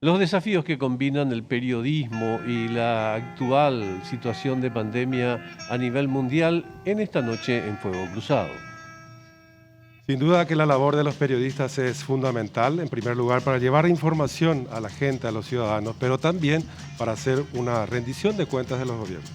Los desafíos que combinan el periodismo y la actual situación de pandemia a nivel mundial en esta noche en Fuego Cruzado. Sin duda que la labor de los periodistas es fundamental, en primer lugar, para llevar información a la gente, a los ciudadanos, pero también para hacer una rendición de cuentas de los gobiernos.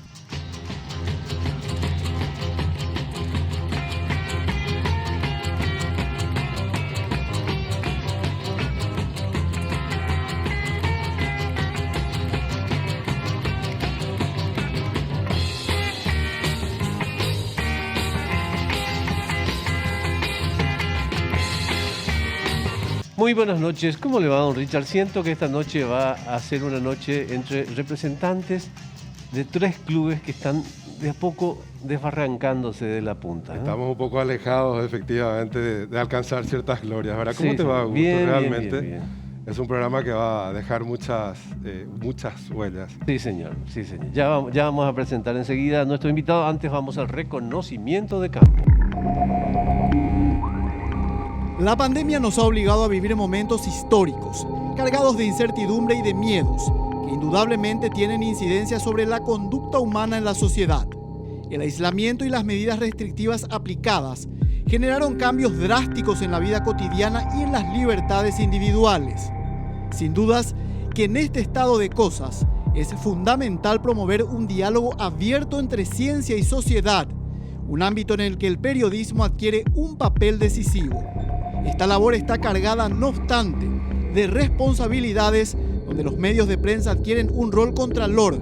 Muy buenas noches, ¿cómo le va, don Richard? Siento que esta noche va a ser una noche entre representantes de tres clubes que están de a poco desbarrancándose de la punta, ¿eh? Estamos un poco alejados, efectivamente, de alcanzar ciertas glorias, ¿verdad? ¿Cómo Sí, te va, Augusto? bien, Realmente bien. es un programa que va a dejar muchas huellas. Sí, señor, sí, señor. Ya vamos a presentar enseguida a nuestro invitado. Antes vamos al reconocimiento de campo. La pandemia nos ha obligado a vivir momentos históricos, cargados de incertidumbre y de miedos, que indudablemente tienen incidencia sobre la conducta humana en la sociedad. El aislamiento y las medidas restrictivas aplicadas generaron cambios drásticos en la vida cotidiana y en las libertades individuales. Sin dudas que en este estado de cosas es fundamental promover un diálogo abierto entre ciencia y sociedad, un ámbito en el que el periodismo adquiere un papel decisivo. Esta labor está cargada, no obstante, de responsabilidades donde los medios de prensa adquieren un rol contralor,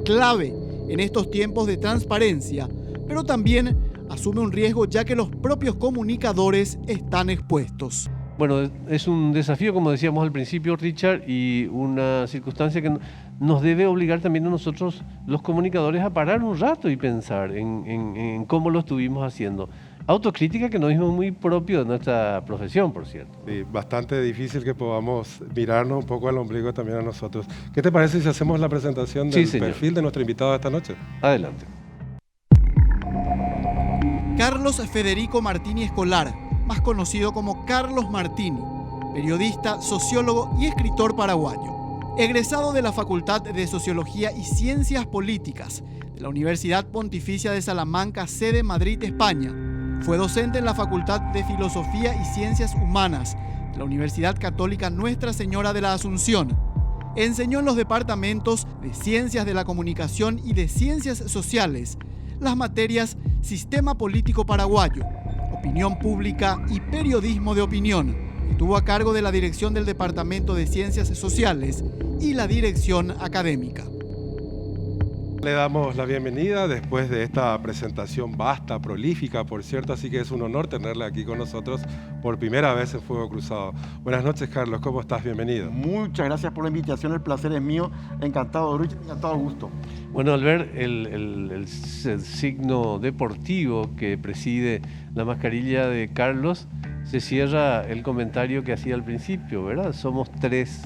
clave en estos tiempos de transparencia, pero también asume un riesgo ya que los propios comunicadores están expuestos. Bueno, es un desafío, como decíamos al principio, Richard, y una circunstancia que nos debe obligar también a nosotros, los comunicadores, a parar un rato y pensar en cómo lo estuvimos haciendo. Autocrítica que no es muy propio de nuestra profesión, por cierto. Sí, bastante difícil que podamos mirarnos un poco al ombligo también a nosotros. ¿Qué te parece si hacemos la presentación del perfil de nuestro invitado de esta noche? Adelante. Carlos Federico Martini Escolar, más conocido como Carlos Martini, periodista, sociólogo y escritor paraguayo. Egresado de la Facultad de Sociología y Ciencias Políticas de la Universidad Pontificia de Salamanca, sede Madrid, España. Fue docente en la Facultad de Filosofía y Ciencias Humanas de la Universidad Católica Nuestra Señora de la Asunción. Enseñó en los departamentos de Ciencias de la Comunicación y de Ciencias Sociales las materias Sistema Político Paraguayo, Opinión Pública y Periodismo de Opinión. Estuvo a cargo de la dirección del Departamento de Ciencias Sociales y la dirección académica. Le damos la bienvenida después de esta presentación vasta, prolífica, por cierto, así que es un honor tenerle aquí con nosotros por primera vez en Fuego Cruzado. Buenas noches, Carlos, ¿cómo estás? Bienvenido. Muchas gracias por la invitación, el placer es mío. Encantado, Richard, encantado, Augusto. Bueno, al ver el signo deportivo que preside la mascarilla de Carlos, se cierra el comentario que hacía al principio, ¿verdad? Somos tres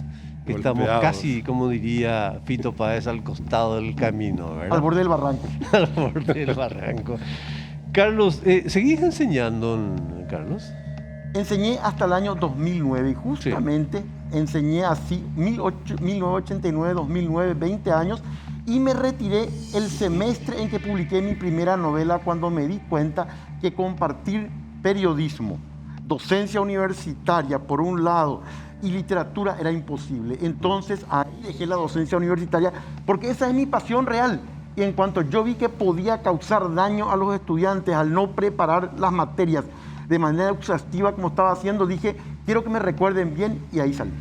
que estamos casi, como diría Fito Páez, al costado del camino, ¿verdad? Al borde del barranco. Al borde del barranco. Carlos, ¿seguís enseñando, Carlos? Enseñé hasta el año 2009 y justamente enseñé así 1989, 2009, 20 años, y me retiré el semestre en que publiqué mi primera novela cuando me di cuenta que compartir periodismo, docencia universitaria por un lado y literatura era imposible. Entonces ahí dejé la docencia universitaria porque esa es mi pasión real. Y en cuanto yo vi que podía causar daño a los estudiantes al no preparar las materias de manera exhaustiva como estaba haciendo, dije, quiero que me recuerden bien, y ahí salí.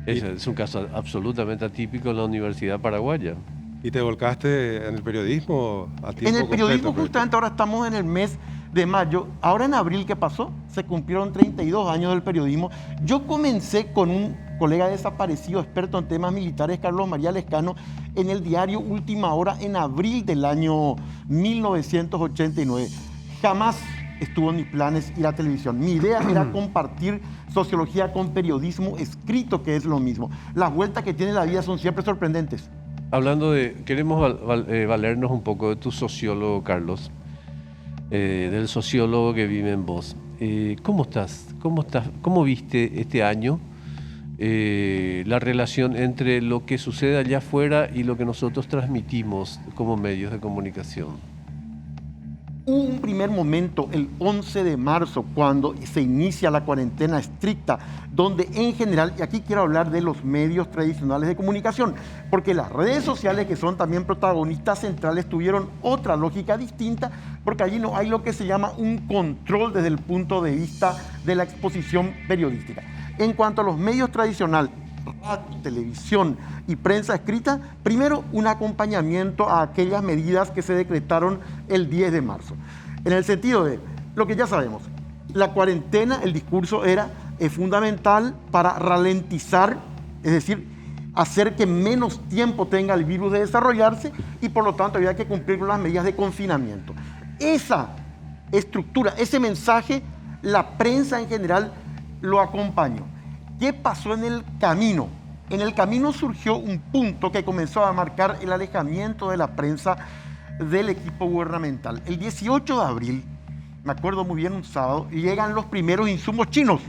Ese es un caso absolutamente atípico en la Universidad Paraguaya. ¿Y te volcaste en el periodismo a tiempo completo? En el periodismo justamente ahora estamos en el mes de mayo. Ahora en abril, ¿qué pasó? Se cumplieron 32 años del periodismo. Yo comencé con un colega desaparecido, experto en temas militares, Carlos María Lescano, en el diario Última Hora en abril del año 1989. Jamás estuvo en mis planes ir a televisión. Mi idea era compartir sociología con periodismo escrito, que es lo mismo. Las vueltas que tiene la vida son siempre sorprendentes. Hablando de, queremos valernos un poco de tu sociólogo, Carlos, del sociólogo que vive en vos. ¿Cómo estás? ¿Cómo viste este año la relación entre lo que sucede allá afuera y lo que nosotros transmitimos como medios de comunicación. Hubo un primer momento, el 11 de marzo, cuando se inicia la cuarentena estricta, donde en general, y aquí quiero hablar de los medios tradicionales de comunicación, porque las redes sociales, que son también protagonistas centrales, tuvieron otra lógica distinta, porque allí no hay lo que se llama un control desde el punto de vista de la exposición periodística. En cuanto a los medios tradicionales, radio, televisión y prensa escrita, primero un acompañamiento a aquellas medidas que se decretaron el 10 de marzo. En el sentido de lo que ya sabemos, la cuarentena, el discurso era fundamental para ralentizar, es decir, hacer que menos tiempo tenga el virus de desarrollarse y por lo tanto había que cumplir con las medidas de confinamiento. Esa estructura, ese mensaje, la prensa en general lo acompañó. ¿Qué pasó en el camino? En el camino surgió un punto que comenzó a marcar el alejamiento de la prensa del equipo gubernamental. El 18 de abril, me acuerdo muy bien, un sábado, llegan los primeros insumos chinos.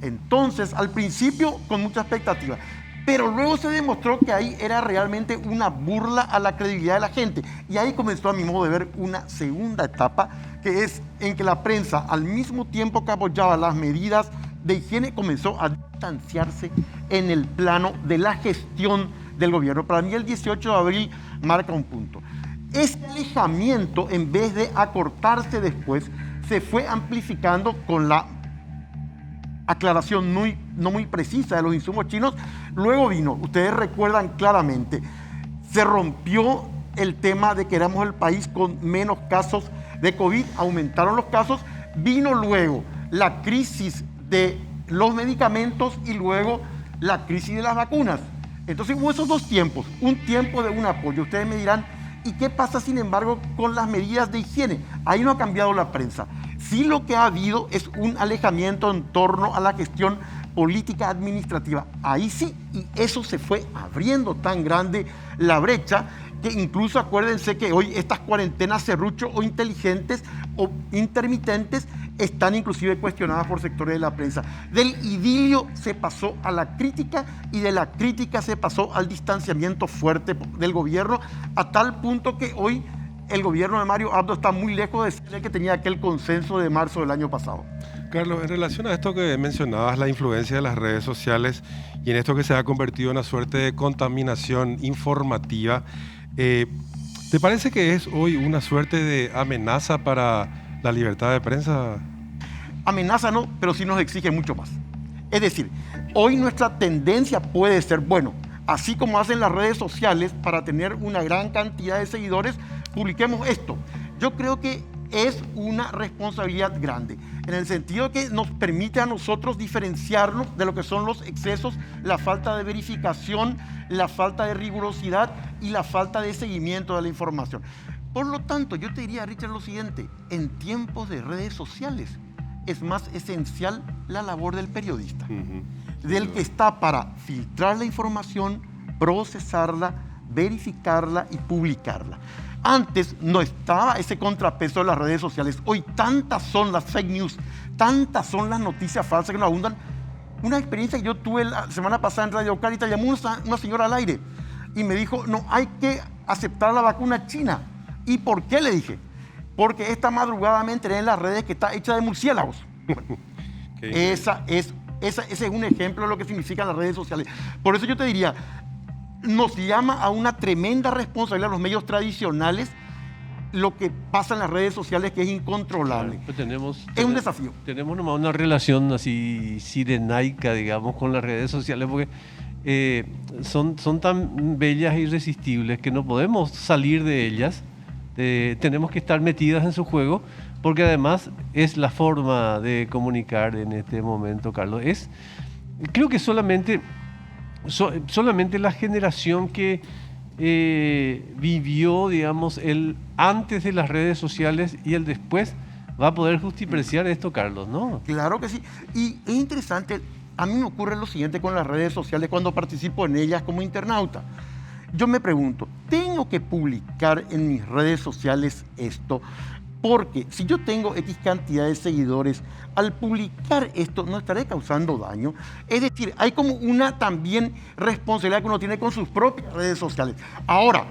Entonces, al principio, con mucha expectativa. Pero luego se demostró que ahí era realmente una burla a la credibilidad de la gente. Y ahí comenzó, a mi modo de ver, una segunda etapa, que es en que la prensa, al mismo tiempo que apoyaba las medidas de higiene, comenzó a distanciarse en el plano de la gestión del gobierno. Para mí el 18 de abril marca un punto. Ese alejamiento, en vez de acortarse después, se fue amplificando con la aclaración no muy precisa de los insumos chinos. Luego vino, ustedes recuerdan claramente, se rompió el tema de que éramos el país con menos casos de COVID, aumentaron los casos, vino luego la crisis de los medicamentos y luego la crisis de las vacunas. Entonces hubo esos dos tiempos, un tiempo de un apoyo. Ustedes me dirán, ¿y qué pasa sin embargo con las medidas de higiene? Ahí no ha cambiado la prensa. Sí, lo que ha habido es un alejamiento en torno a la gestión política administrativa. Ahí sí, y eso se fue abriendo tan grande la brecha que incluso acuérdense que hoy estas cuarentenas serrucho o inteligentes o intermitentes están inclusive cuestionadas por sectores de la prensa. Del idilio se pasó a la crítica y de la crítica se pasó al distanciamiento fuerte del gobierno, a tal punto que hoy el gobierno de Mario Abdo está muy lejos de ser el que tenía aquel consenso de marzo del año pasado. Carlos, en relación a esto que mencionabas, la influencia de las redes sociales y en esto que se ha convertido en una suerte de contaminación informativa, ¿te parece que es hoy una suerte de amenaza para la libertad de prensa? Amenaza no, pero sí nos exige mucho más. Es decir, hoy nuestra tendencia puede ser, bueno, así como hacen las redes sociales para tener una gran cantidad de seguidores, publiquemos esto. Yo creo que es una responsabilidad grande, en el sentido que nos permite a nosotros diferenciarnos de lo que son los excesos, la falta de verificación, la falta de rigurosidad y la falta de seguimiento de la información. Por lo tanto, yo te diría, Richard, lo siguiente: en tiempos de redes sociales es más esencial la labor del periodista, del que está para filtrar la información, procesarla, verificarla y publicarla. Antes no estaba ese contrapeso de las redes sociales. Hoy tantas son las fake news, tantas son las noticias falsas que nos abundan. Una experiencia que yo tuve la semana pasada en Radio Carita, llamó una señora al aire y me dijo, no, hay que aceptar la vacuna china. ¿Y por qué? Le dije, porque esta madrugada me enteré en las redes que está hecha de murciélagos. Bueno, ese es un ejemplo de lo que significan las redes sociales. Por eso yo te diría, nos llama a una tremenda responsabilidad a los medios tradicionales lo que pasa en las redes sociales, que es incontrolable. Claro, es un desafío. Tenemos nomás una relación así sirenaica, digamos, con las redes sociales, porque son tan bellas e irresistibles que no podemos salir de ellas. Tenemos que estar metidas en su juego, porque además es la forma de comunicar en este momento, Carlos. Creo que solamente la generación que vivió, digamos, el antes de las redes sociales y el después va a poder justipreciar esto, Carlos, ¿no? Claro que sí. Y es interesante, a mí me ocurre lo siguiente con las redes sociales cuando participo en ellas como internauta. Yo me pregunto, ¿tengo que publicar en mis redes sociales esto? Porque si yo tengo X cantidad de seguidores, al publicar esto no estaré causando daño. Es decir, hay como una también responsabilidad que uno tiene con sus propias redes sociales. Ahora,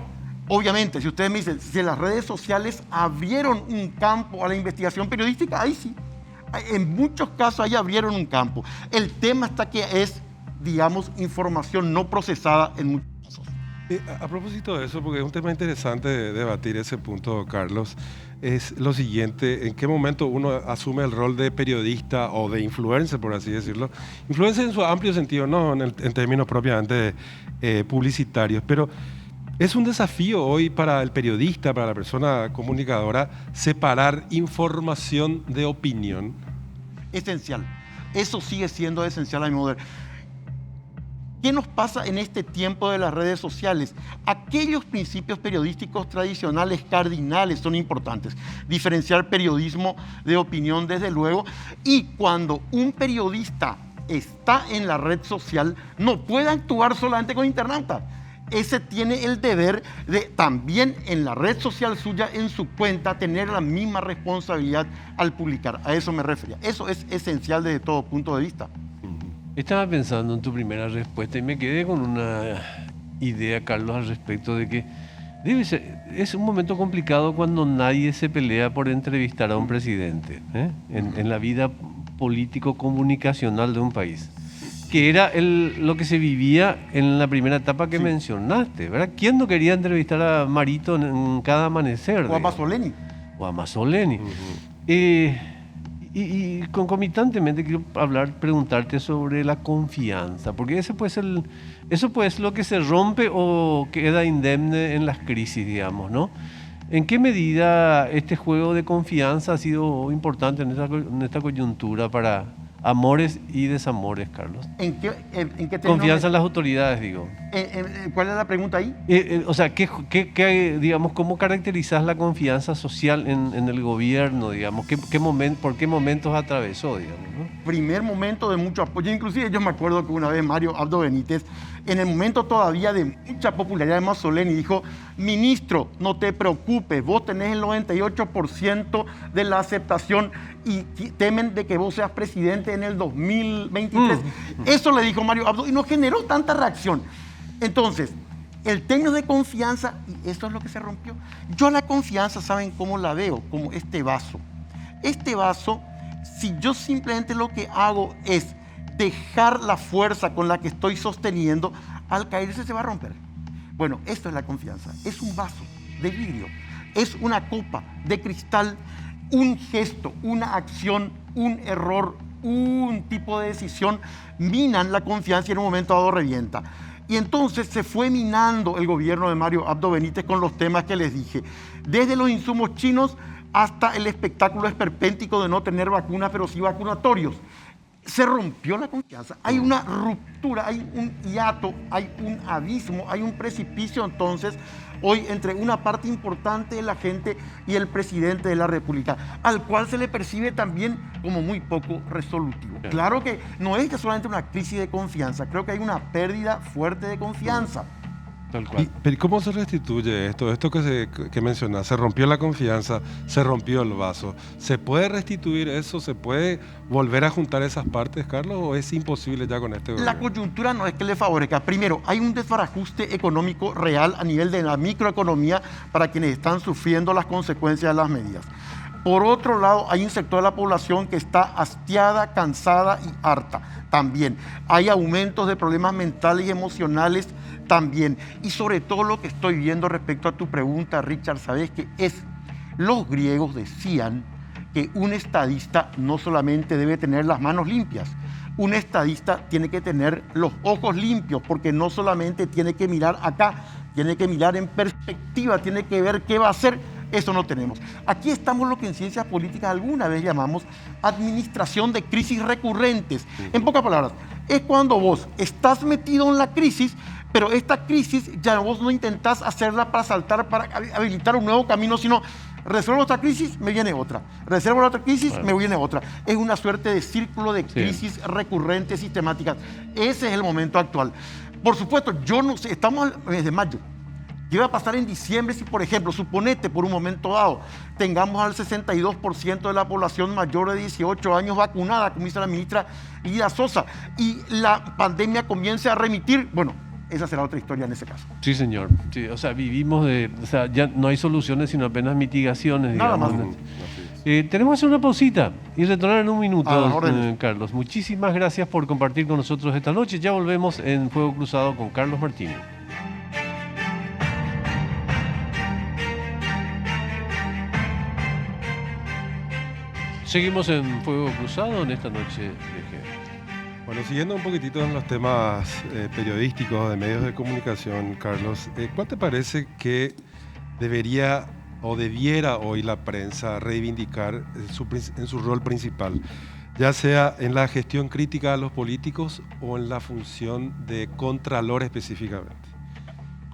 obviamente, si ustedes me dicen, si las redes sociales abrieron un campo a la investigación periodística, ahí sí. En muchos casos ahí abrieron un campo. El tema está que es, digamos, información no procesada en muchos casos. A propósito de eso, porque es un tema interesante de debatir ese punto, Carlos, es lo siguiente: ¿en qué momento uno asume el rol de periodista o de influencer, por así decirlo? Influencer en su amplio sentido, no en términos propiamente publicitarios, pero es un desafío hoy para el periodista, para la persona comunicadora, separar información de opinión. Esencial. Eso sigue siendo esencial a mi modo de ver. ¿Qué nos pasa en este tiempo de las redes sociales? Aquellos principios periodísticos tradicionales, cardinales, son importantes. Diferenciar periodismo de opinión, desde luego. Y cuando un periodista está en la red social, no puede actuar solamente con internautas. Ese tiene el deber de también en la red social suya, en su cuenta, tener la misma responsabilidad al publicar. A eso me refería. Eso es esencial desde todo punto de vista. Estaba pensando en tu primera respuesta y me quedé con una idea, Carlos, al respecto de que es un momento complicado cuando nadie se pelea por entrevistar a un presidente, en la vida político-comunicacional de un país, que era lo que se vivía en la primera etapa que mencionaste, ¿verdad? ¿Quién no quería entrevistar a Marito en cada amanecer? O a Mazzoleni. O a Mazzoleni. Y concomitantemente quiero preguntarte sobre la confianza, porque eso puede ser lo que se rompe o queda indemne en las crisis, digamos, ¿no? ¿En qué medida este juego de confianza ha sido importante en esta coyuntura para amores y desamores, Carlos? ¿En qué confianza en las autoridades, digo. ¿Cuál es la pregunta ahí? O sea, digamos, ¿cómo caracterizas la confianza social en el gobierno, digamos? ¿Por qué momentos atravesó, digamos, ¿no? Primer momento de mucho apoyo. Inclusive yo me acuerdo que una vez Mario Abdo Benítez, en el momento todavía de mucha popularidad de Mazzoleni, dijo: ministro, no te preocupes, vos tenés el 98% de la aceptación y temen de que vos seas presidente en el 2023. Eso le dijo Mario Abdo y no generó tanta reacción. Entonces, el término de confianza, y eso es lo que se rompió. Yo la confianza, ¿saben cómo la veo? Como este vaso. Este vaso, si yo simplemente lo que hago es dejar la fuerza con la que estoy sosteniendo, al caerse se va a romper. Bueno, esto es la confianza. Es un vaso de vidrio, es una copa de cristal, un gesto, una acción, un error, un tipo de decisión minan la confianza y en un momento dado revienta. Y entonces se fue minando el gobierno de Mario Abdo Benítez con los temas que les dije. Desde los insumos chinos hasta el espectáculo esperpéntico de no tener vacunas, pero sí vacunatorios. Se rompió la confianza. Hay una ruptura, hay un hiato, hay un abismo, hay un precipicio entonces hoy entre una parte importante de la gente y el presidente de la República, al cual se le percibe también como muy poco resolutivo. Claro que no es que solamente una crisis de confianza, creo que hay una pérdida fuerte de confianza. Tal cual. ¿Pero cómo se restituye esto? Esto que mencionas, se rompió la confianza, se rompió el vaso. ¿Se puede restituir eso? ¿Se puede volver a juntar esas partes, Carlos? ¿O es imposible ya con este gobierno? La coyuntura no es que le favorezca. Primero, hay un desbarajuste económico real a nivel de la microeconomía para quienes están sufriendo las consecuencias de las medidas. Por otro lado, hay un sector de la población que está hastiada, cansada y harta también. Hay aumentos de problemas mentales y emocionales también. Y sobre todo lo que estoy viendo respecto a tu pregunta, Richard, ¿sabes qué es? Los griegos decían que un estadista no solamente debe tener las manos limpias, un estadista tiene que tener los ojos limpios, porque no solamente tiene que mirar acá, tiene que mirar en perspectiva, tiene que ver qué va a hacer. Eso no tenemos. Aquí estamos lo que en ciencias políticas alguna vez llamamos administración de crisis recurrentes. En pocas palabras, es cuando vos estás metido en la crisis, pero esta crisis ya vos no intentás hacerla para saltar, para habilitar un nuevo camino, sino resuelvo esta crisis, me viene otra. Resuelvo la otra crisis, me viene otra. Es una suerte de círculo de crisis recurrentes, sistemáticas. Ese es el momento actual. Por supuesto, yo no sé, estamos en el mes de mayo. ¿Qué va a pasar en diciembre si, por ejemplo, suponete por un momento dado, tengamos al 62% de la población mayor de 18 años vacunada, como dice la ministra Ida Sosa, y la pandemia comience a remitir? Bueno, esa será otra historia en ese caso. Sí, señor. Sí, o sea, ya no hay soluciones, sino apenas mitigaciones, Nada digamos. más. Tenemos que hacer una pausita y retornar en un A las minuto, órdenes. Carlos. Muchísimas gracias por compartir con nosotros esta noche. Ya volvemos en Fuego Cruzado con Carlos Martínez. Seguimos en Fuego Cruzado en esta noche de G. Bueno, siguiendo un poquitito en los temas periodísticos de medios de comunicación, Carlos, ¿cuál te parece que debería o debiera hoy la prensa reivindicar en su rol principal, ya sea en la gestión crítica a los políticos o en la función de contralor específicamente?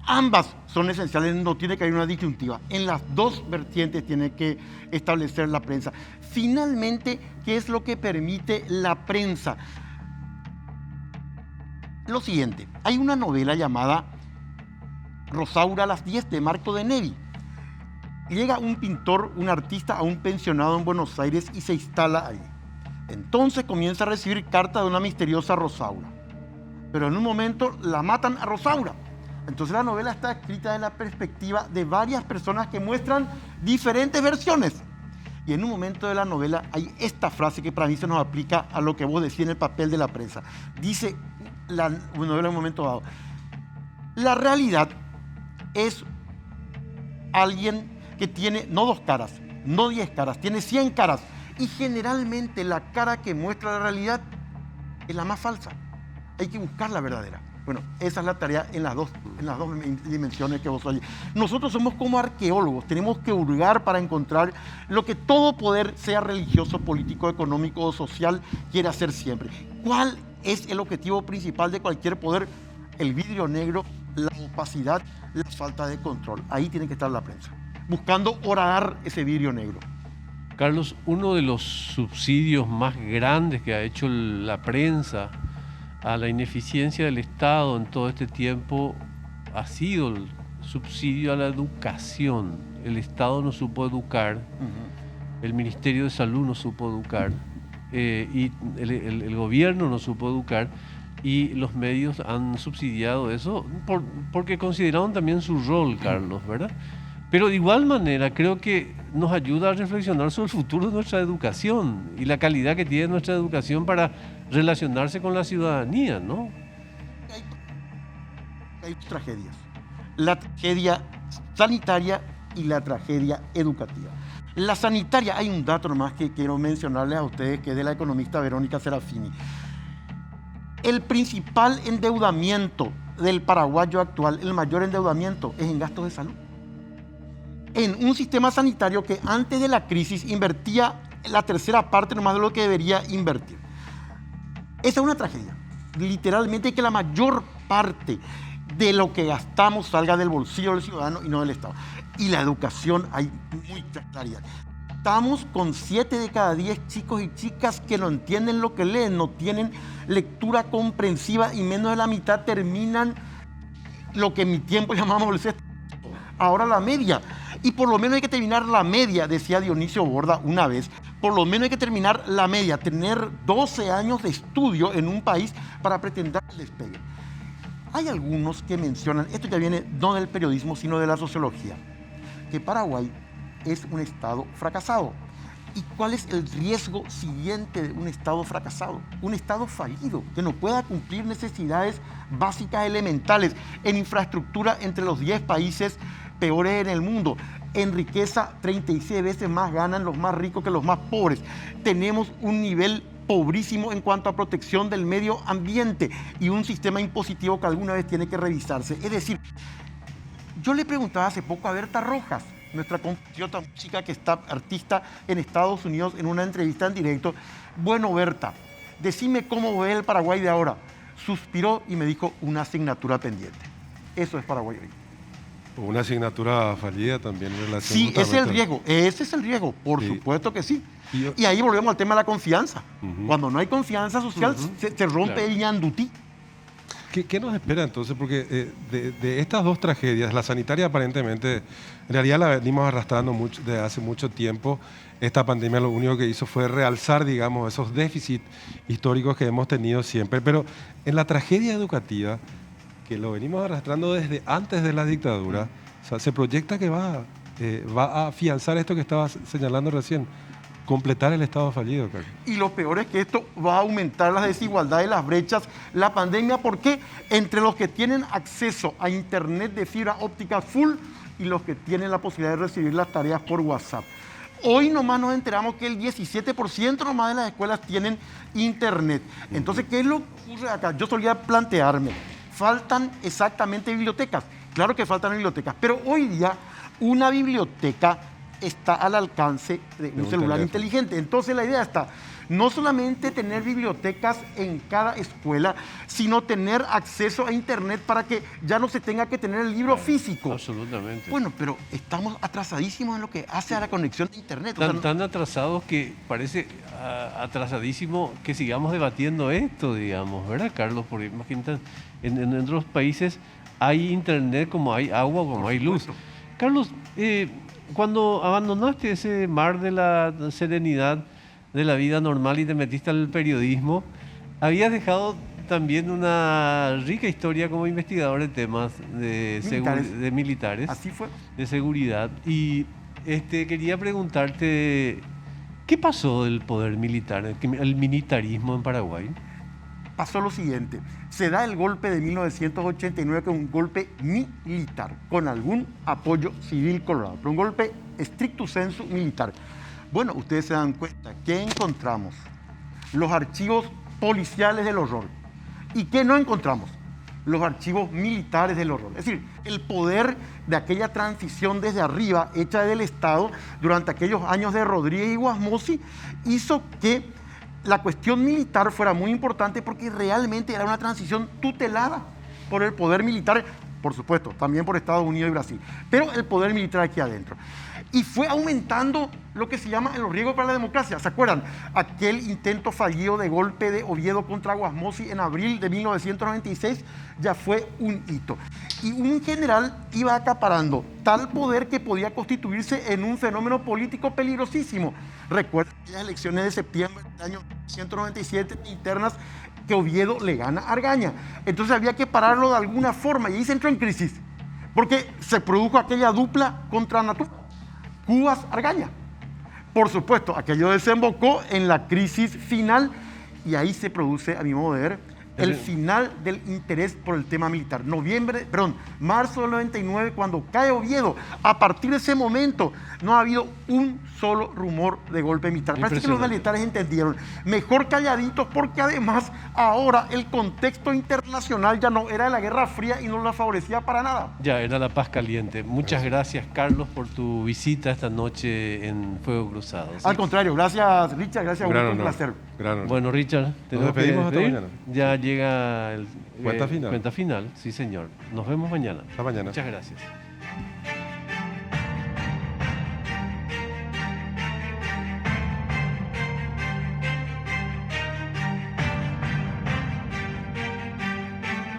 Ambas son esenciales, no tiene que haber una disyuntiva. En las dos vertientes tiene que establecer la prensa. Finalmente, ¿qué es lo que permite la prensa? Lo siguiente, hay una novela llamada Rosaura a las 10 de Marco de Nevi. Llega un pintor, un artista a un pensionado en Buenos Aires y se instala ahí. Entonces comienza a recibir cartas de una misteriosa Rosaura. Pero en un momento la matan a Rosaura. Entonces la novela está escrita desde la perspectiva de varias personas que muestran diferentes versiones. Y en un momento de la novela hay esta frase que para mí se nos aplica a lo que vos decís en el papel de la prensa. Dice la novela en un momento dado: la realidad es alguien que tiene no 2 caras, no 10 caras, tiene 100 caras. Y generalmente la cara que muestra la realidad es la más falsa. Hay que buscar la verdadera. Bueno, esa es la tarea en las dos dimensiones que vos oyes. Nosotros somos como arqueólogos, tenemos que hurgar para encontrar lo que todo poder, sea religioso, político, económico o social, quiere hacer siempre. ¿Cuál es el objetivo principal de cualquier poder? El vidrio negro, la opacidad, la falta de control. Ahí tiene que estar la prensa, buscando horadar ese vidrio negro. Carlos, uno de los subsidios más grandes que ha hecho la prensa a la ineficiencia del Estado en todo este tiempo ha sido el subsidio a la educación. El Estado no supo educar, el Ministerio de Salud no supo educar, y el gobierno no supo educar, y los medios han subsidiado eso porque consideraron también su rol, Carlos, ¿verdad? Pero de igual manera creo que nos ayuda a reflexionar sobre el futuro de nuestra educación y la calidad que tiene nuestra educación para relacionarse con la ciudadanía, ¿no? Hay tragedias. La tragedia sanitaria y la tragedia educativa. La sanitaria, hay un dato nomás que quiero mencionarles a ustedes, que es de la economista Verónica Serafini. El principal endeudamiento del paraguayo actual, el mayor endeudamiento, es en gastos de salud. En un sistema sanitario que antes de la crisis invertía la tercera parte nomás de lo que debería invertir. Esa es una tragedia. Literalmente que la mayor parte de lo que gastamos salga del bolsillo del ciudadano y no del Estado. Y la educación, hay mucha claridad. Estamos con 7 de cada 10 chicos y chicas que no entienden lo que leen, no tienen lectura comprensiva y menos de la mitad terminan lo que en mi tiempo llamamos el sexto. Ahora la media. Y por lo menos hay que terminar la media, decía Dionisio Borda una vez. Por lo menos hay que terminar la media, tener 12 años de estudio en un país para pretender el despegue. Hay algunos que mencionan, esto ya viene no del periodismo, sino de la sociología, que Paraguay es un Estado fracasado. ¿Y cuál es el riesgo siguiente de un Estado fracasado? Un Estado fallido, que no pueda cumplir necesidades básicas elementales en infraestructura entre los 10 países peores en el mundo. En riqueza, 36 veces más ganan los más ricos que los más pobres. Tenemos un nivel pobrísimo en cuanto a protección del medio ambiente y un sistema impositivo que alguna vez tiene que revisarse. Es decir, yo le preguntaba hace poco a Berta Rojas, nuestra compatriota chica que está artista en Estados Unidos, en una entrevista en directo. Bueno, Berta, decime cómo ve el Paraguay de ahora. Suspiró y me dijo: una asignatura pendiente. Eso es Paraguay hoy. Una asignatura fallida también en relación. Sí, ese es el riesgo, por supuesto que sí. Y ahí volvemos al tema de la confianza. Cuando no hay confianza social, se rompe el ñandutí. ¿Qué nos espera entonces? Porque de estas dos tragedias, la sanitaria aparentemente, en realidad la venimos arrastrando desde hace mucho tiempo. Esta pandemia lo único que hizo fue realzar, digamos, esos déficits históricos que hemos tenido siempre. Pero en la tragedia educativa, que lo venimos arrastrando desde antes de la dictadura, o sea, se proyecta que va a afianzar esto que estabas señalando recién, completar el Estado fallido, Carlos. Y lo peor es que esto va a aumentar las desigualdades, las brechas, la pandemia, porque entre los que tienen acceso a internet de fibra óptica full y los que tienen la posibilidad de recibir las tareas por WhatsApp. Hoy nomás nos enteramos que el 17% nomás de las escuelas tienen internet. Entonces, ¿qué es lo que ocurre acá? Yo solía plantearme, faltan exactamente bibliotecas. Claro que faltan bibliotecas, pero hoy día una biblioteca está al alcance de un celular inteligente. Entonces la idea está no solamente tener bibliotecas en cada escuela, sino tener acceso a internet para que ya no se tenga que tener el libro físico. Absolutamente. Bueno, pero estamos atrasadísimos en lo que hace a la conexión de internet. Tan atrasados que parece atrasadísimo que sigamos debatiendo esto, digamos, ¿verdad, Carlos? Porque imagínate, en otros países hay internet como hay agua, como hay luz. Carlos, cuando abandonaste ese mar de la serenidad de la vida normal y te metiste al periodismo, habías dejado también una rica historia como investigador de temas de militares. Así fue. De seguridad. Y quería preguntarte, ¿qué pasó del poder militar, el militarismo en Paraguay? Pasó lo siguiente, se da el golpe de 1989, que es un golpe militar, con algún apoyo civil colorado, pero un golpe stricto sensu militar. Bueno, ustedes se dan cuenta, ¿qué encontramos? Los archivos policiales del horror. ¿Y qué no encontramos? Los archivos militares del horror. Es decir, el poder de aquella transición desde arriba, hecha del Estado, durante aquellos años de Rodríguez y Guasmosi, hizo que la cuestión militar fuera muy importante porque realmente era una transición tutelada por el poder militar, por supuesto, también por Estados Unidos y Brasil, pero el poder militar aquí adentro. Y fue aumentando lo que se llama el riesgo para la democracia. ¿Se acuerdan? Aquel intento fallido de golpe de Oviedo contra Guasmosi en abril de 1996 ya fue un hito. Y un general iba acaparando tal poder que podía constituirse en un fenómeno político peligrosísimo. Recuerden las elecciones de septiembre del año 1997 internas, que Oviedo le gana a Argaña. Entonces había que pararlo de alguna forma y ahí se entró en crisis, porque se produjo aquella dupla contra Natú, Cubas-Argaña. Por supuesto, aquello desembocó en la crisis final y ahí se produce, a mi modo de ver, el final del interés por el tema militar. Marzo del 99, cuando cae Oviedo, a partir de ese momento no ha habido un solo rumor de golpe militar. Parece que los militares entendieron. Mejor calladitos, porque además ahora el contexto internacional ya no era de la Guerra Fría y no la favorecía para nada. Ya era la paz caliente. Muchas gracias, Carlos, por tu visita esta noche en Fuego Cruzado. ¿Sí? Al contrario, gracias Richard, gracias a un placer. Bueno, Richard, nos despedimos hasta mañana. Ya llega el cuenta final. Cuenta final, sí señor. Nos vemos mañana. Hasta mañana. Muchas gracias.